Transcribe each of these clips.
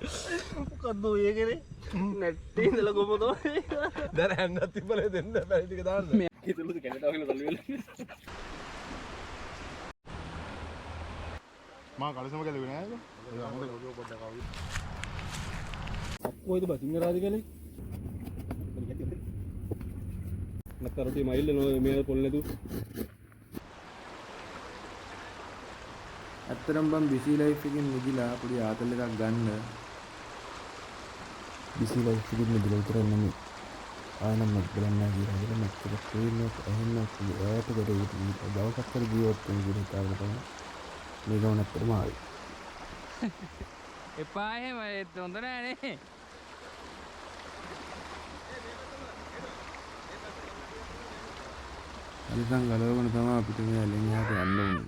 මොකද්ද ඔය කරේ? නැට්ටේ ඉඳලා කොහොමද ඔය? දැන් හැන්නත් තිබ්බලේ දෙන්න බැරි ටික දාන්න. හිතලුද කැනඩාව කියලා තල්ලු වෙලා. මා කලසම ගැලුවේ නෑ ඒක. ඒක මොකද ඔය පොඩ්ඩක් ආවි. කොයිද බා සිංහරාජ කියලා? නැත්තරටි මයිල් නෝ මේ පොල් නැතු. ඇත්තරම් බම් බිසි ලයිෆ් එකකින් මිදිලා පොඩි ආතල් එකක් ගන්න. බිසි ලයිෆ් එකකින් මිදිලා විතර නෙමෙයි. ආයෙත් මත් බලන්න කියලා හිතලා මත් තේින්නත් එහෙම ඈත ගිහින් දවසක් කර ජීවත් වෙන විදිහට තමයි මේ ගමන ඇත්තටම ආවේ. එපා එහෙම ඒත් හොඳ නෑනේ. අනිසං ගලවගෙන තමයි අපිට මේ ඇලෙන් එහාට යන්න ඕනේ.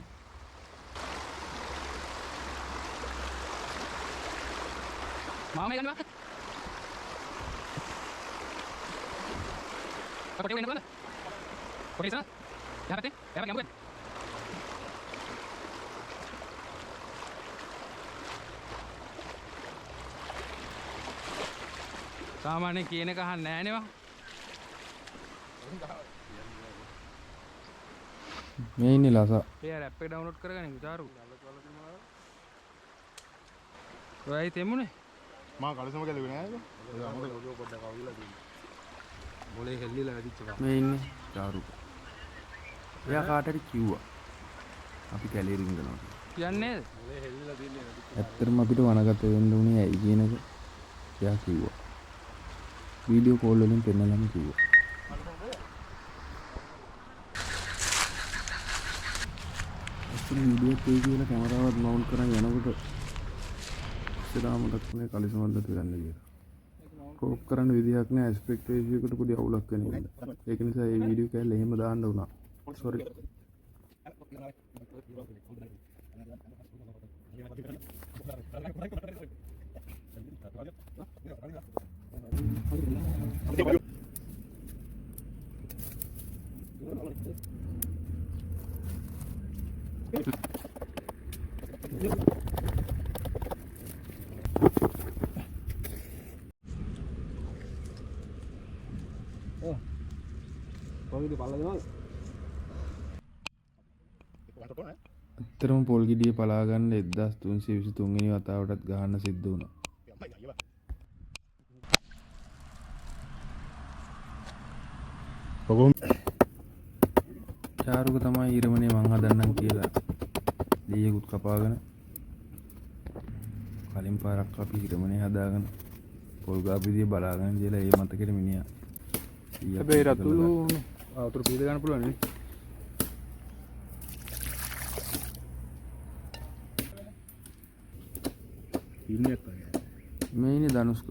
මාම යනවා. කොටේ වෙන්න බලන්න. කොටේ ඉස්සන. යහපතේ. යහපත යමුකෝ. සාමාන්‍ය කියන එක අහන්නේ නැහැ නේ. මේ ඉන්නේ ලස. ඒ ඇප් එක ඩවුන්ලෝඩ් කරගන්න විතරු. ඔයයි තෙමුනේ. මා කලසම ගැලුවේ නෑ ඒක. ඒක මොකද ඔය පොඩ්ඩක් ආවිලා තියෙන්නේ. මොලේ හෙල්ලිලා වැඩිච්ච එක. මේ ඉන්නේ චාරු. එයා කාටරි කිව්වා. අපි කැලේ රින්ගනවා. කියන්නේ මොලේ හෙල්ලලා තියන්නේ නැති. ඇත්තටම අපිට වනගත වෙන්න උනේ ඇයි කියන එක එයා කිව්වා. වීඩියෝ කෝල් වලින් පෙන්නලම කිව්වා. ඇත්තටම වීඩියෝ එකේ කියලා කැමරාවත් මවුන්ට් කරන් යනකොට ඉස්සරහමකට මේ කලිසමල්ලට ගන්න කියලා. ක්‍රොප් කරන්න විදිහක් නෑ ඇස්පෙක්ට් රේෂියෝ එකට පොඩි අවුලක් වෙන එක. ඒක නිසා මේ වීඩියෝ කෑල්ල එහෙම දාන්න උනා. සෝරි. කොහොමද බලලා දෙනවද? ඇත්තටම පොල් ගෙඩිය පලා ගන්න 1323 වෙනි වතාවටත් ගහන්න සිද්ධ වුණා. චාරුක තමයි ඊරමනේ මං හදන්නම් කියලා දෙයියකුත් කපාගෙන කලින් පාරක් අපි ඊරමනේ හදාගෙන පොල් ගාපිදිය බලාගෙන ඉඳලා ඒ මතකෙට මිනිහා හැබැයි රතුළු වතුර පීද ගන්න පුළුවන් නේ. ඉන්නේ කොහේ? මේ ඉන්නේ ධනුෂ්ක.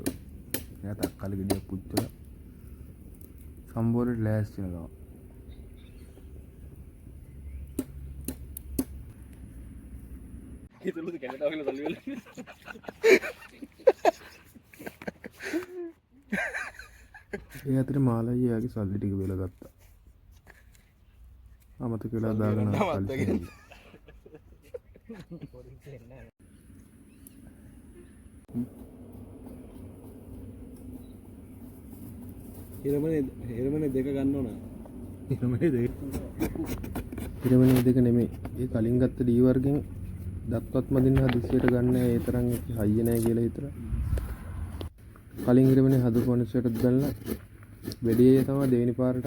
එයා තක්කාලි ගෙඩියක් පුච්චලා සම්බෝලට ලෑස්ති වෙනවා. හිතලුද කැනඩාව කියලා තල්ලු වෙලා. ඒ අතරේ මාළයි එයාගේ සල්ලි ටික වෙලා ගත්තා. අමතක වෙලා දාගෙන හිරමනේ දෙක ගන්න ඕන. හිරමනේ දෙක නෙමෙයි. ඒ කලින් ගත්ත ඩී වර්ගෙන් දත්වත් මදින්න හදිස්සියට ගන්න ඒ තරම් හයිය නැහැ කියලා හිතලා. කලින් හිරමනේ හදපු මිනිස්සුන්ට දැල්ලා වෙඩියේ තමයි දෙවෙනි පාරට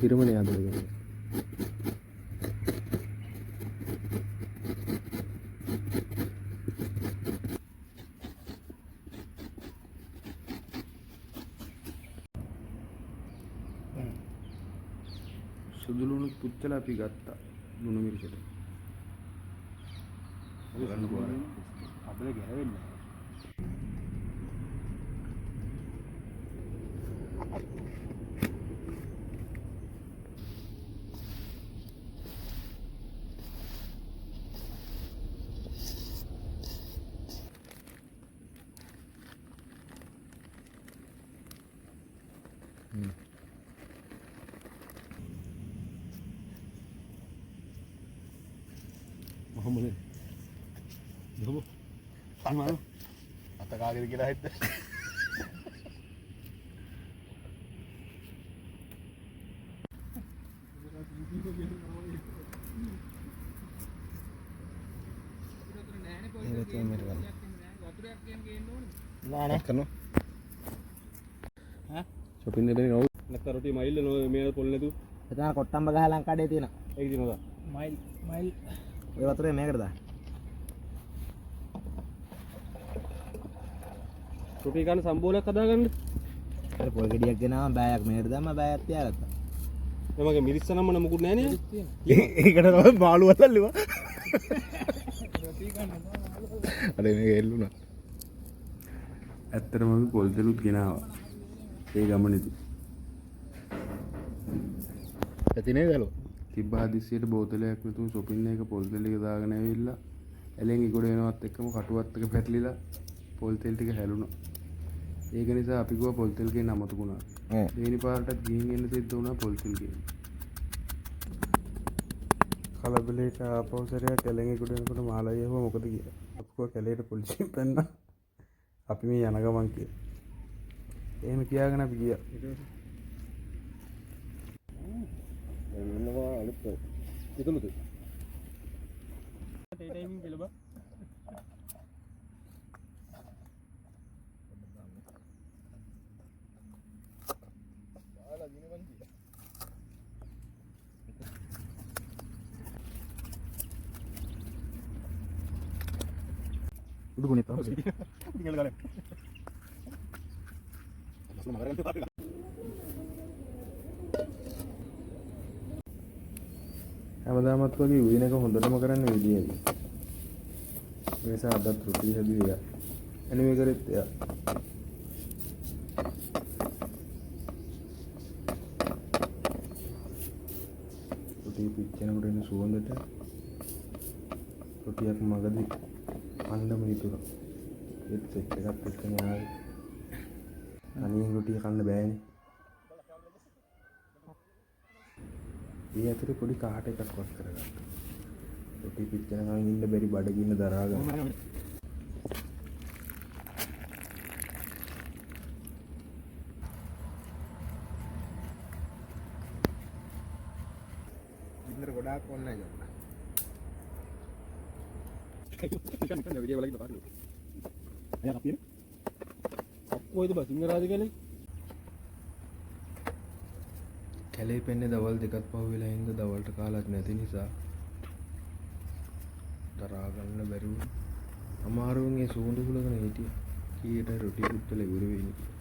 හිරමනේ හදලා. සුදුලුණු පුච්චලා අපි ගත්තා ලුණු මිරිසට. ගන්න බෝර. අපේ ගැරෙන්නේ. Mohammed. Dulu. Mana? අත කාගෙද කියලා හිට. නෑ කරනවා. ඈ shopping එකේ නෝ නැත්නම් රොටි මයිල් නෝ මේ පොල් නැතු. එතන කොට්ටම්බ ගහ ලංකාඩේ තියෙනවා. ඒක දිනවද? මයිල් ඔය වතුරේ මේකට දාන්න. රොටි ගන්න සම්බෝලයක් හදාගන්න. අර පොල් ගෙඩියක් ගෙනාම බෑයක් මේකට දැම්ම බෑයක් තියාගත්තා. එමගේ මිරිස්ස නම්මන මුකුත් නෑ නේ. ඒකට තමයි මාළු වතල්ලුවා. අර මේක එල්ලුණා. ඇත්තටම අපි පොල් තෙලුත් ගෙනාවා. ඒ ගමනේදී. ඇතිනේ ගලෝ. තිබ්බ හදිස්සියට බෝතලයක් විතර shopping එක පොල් තෙල් එක දාගෙන ඇවිල්ලා ඇලෙන් ඉගොඩ වෙනවත් එක්කම කටුවත් එක පැටලිලා පොල් තෙල් ටික හැලුණා. ඒක නිසා අපි ගියා පොල් තෙල් ගේන්න අමතකුණා. දෙවෙනි පාරටත් ගිහින් එන්න සිද්ධ වුණා පොල් තෙල් ගේන්න. කලබලේට ආපහු සැරයක් ඇලෙන් ඉගොඩ වෙනකොට මාළයි ආව මොකද කියලා. අපි ගියා කැලේට පොලිසියෙන් පැන්නා. අපි මේ යන ගමන් කියලා. එහෙම කියාගෙන අපි ගියා. එන්නවා අලුත් ඉතලුද? ඒ ටයිමින් කියලා බා. උඩු ගුණේ තමයි. ටිකල් ගාලේ. හැමදාමත් වගේ උදින එක හොඳටම කරන්න විදියයි. ඒ නිසා අදත් රුටි හැදුවා. එනිවේ කරෙත් එයා. රුටි පිච්චෙනකොට එන සුවඳට රුටියක් මගදී අන්නම හිතුණා. ඒත් සෙට් එකක් එක්කම ආවේ. අනිත් රුටිය කන්න බෑනේ. ඒ ඇතුලේ පොඩි කාට එකක් වත් කරගත්තා. රුටි පිච්චෙනකන් ඉන්න බැරි බඩගින්න දරා ගන්න. ඉන්නර ගොඩාක් ඕනේ නැහැ. නිකන් වීඩියෝ වලකින් පාරේ. අය අපිනේ. කොයිද බා සිංහරාජ කැලේ? කැලේ පෙන්නේ දවල් දෙකක් පහු වෙලා ඉඳ දවල්ට කාලක් නැති නිසා දරා ගන්න බැරි වුණා. අමාරුවෙන් ඒ සුවඳ හුලගෙන හිටියා. කීයට රොටි පුත්තල ඉවර වෙන්නේ කියලා.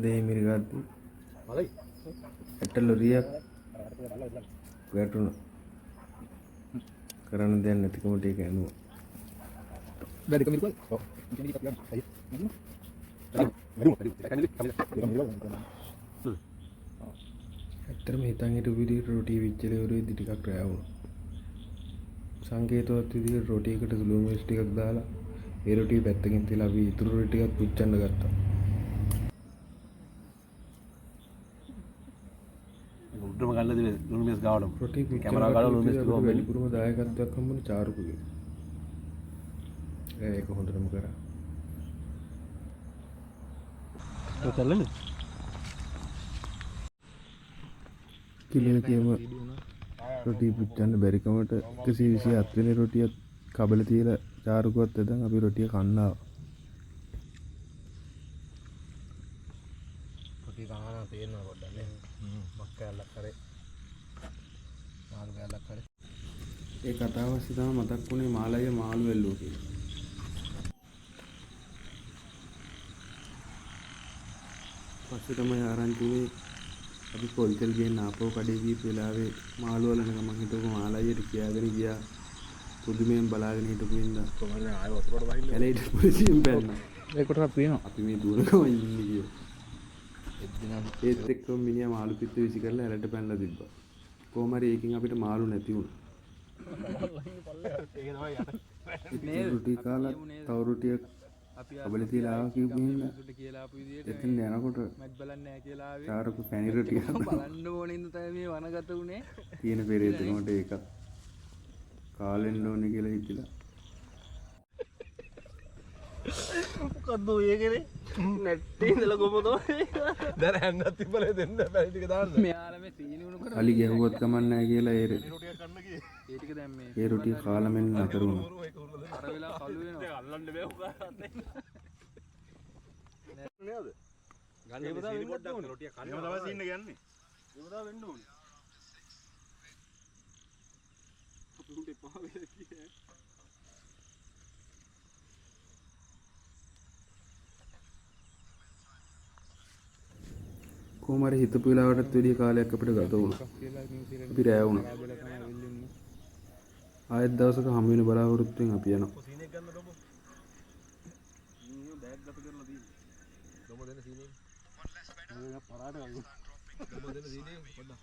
දෙහිමිරි ගත්තා. හරි. ඇටලොරියක් වැටුණා. කරන්න දෙයක් නැතිකමට ඒක ඇනුවා. වැඩි කමිරි කොයි? ඔව්. ඇත්තටම හිතන් හිටපු විදිහට රොටි විච්චලේ වරුවේදී ටිකක් රෑ වුණා. සංකේතවත් විදිහට රොටි එකට සුළු මිරිස් ටිකක් දාලා ඒ රොටිය පැත්තකින් තියලා අපි ඉතුරු රොටි ටිකක් පුච්චන්න ගත්තා. උඩම ගන්න දෙන්නේ ලුණු මිස් ගාවලම. රොටි කැමරා ගාලා ලුණු මිස් ගාවම වැඩිපුරම දායකත්වයක් හම්බුනේ චාරුකුගේ. ඒක හොඳටම කරා. ඔය ਚੱලන්නේ. කිලෝකේම රොටි පුච්චන්න බැරි කමට 127 වෙනි රොටියත් කබල තියලා චාරුකුවත් එදන් අපි රොටිය කන්න ආවා. රොටි කනවා තේරෙනවා පොඩ්ඩක් නේ. මක්කැලක් කරේ. මාළු කැලක් කරේ. ඒ කතාව ඇස්සේ තමයි මතක් වුණේ මාළය මාළු වෙල්ලුව කියලා. පස්සේ තමයි ආරංචි වුණේ අපි පොල් තෙල් ගේන්න ආපහු කඩේ ගිහපු වෙලාවේ මාළු වලන මම හිතුව මාළයට කියාගෙන ගියා. පුදුමයෙන් බලාගෙන හිටපු ඉඳලා කොහමද ආයෙ වතුරට වහින්න. කැලේට පොලිසියෙන් බැලුවා. ඒකටත් වෙනවා. අපි මේ දුරකම ඉන්නේ කියලා. ඒත් එක්කම මිනිහා මාළු පිත්ත විසි කරලා ඇලට පැනලා තිබ්බා. කොහොම හරි ඒකෙන් අපිට මාළු නැති වුණා. ඉතින් රුටි කාලා තව රුටියක් අපිට තියලා ආවා කිව්වම එතන යනකොට මැච් බලන්නේ නැහැ කියලා ආවේ. චාරක පැණි රුටිය බලන්න ඕනේ ඉඳ තමයි මේ වනගත උනේ. තියෙන පෙරේතනකට ඒක කාලෙන්න ඕනේ කියලා හිතලා. මොකද්ද ඔය කරේ? නැට්ටේ ඉඳලා කොහොමද? දැන් හැන්නත් තිබ්බලේ දෙන්න පැණි ටික දාන්න. මෙයාලා මේ සීනි උණු අලි ගැහුවත් කමක් නැහැ කියලා ඒ රුටියක් කන්න ගියේ. ඒ ටික දැන් මේ ඒ රුටිය කාලා මෙන්න නතර වුණා. අර වෙලාව කළු වෙනවා. අල්ලන්න බෑ උගාරන්න. නේද? ගන්න මේ සීනි පොඩ්ඩක් රුටිය කන්න. එහෙම තමයි සීන්න ගන්නේ. එහෙම තමයි වෙන්න ඕනේ. අපුන්ට එපා වෙලා කියේ. කොහොම හරි හිතපු වෙලාවටත් වැඩි කාලයක් අපිට ගත වුණා. අපි රෑ වුණා. ආයෙත් දවසක හමු වෙන බලාපොරොත්තුෙන් අපි යනවා. සීනියක් ගන්න දොම. බෑග් ගත කරලා තියෙන්නේ. දොම දෙන සීනිය. පරාට ගන්න. දොම දෙන සීනිය පොඩ්ඩක්.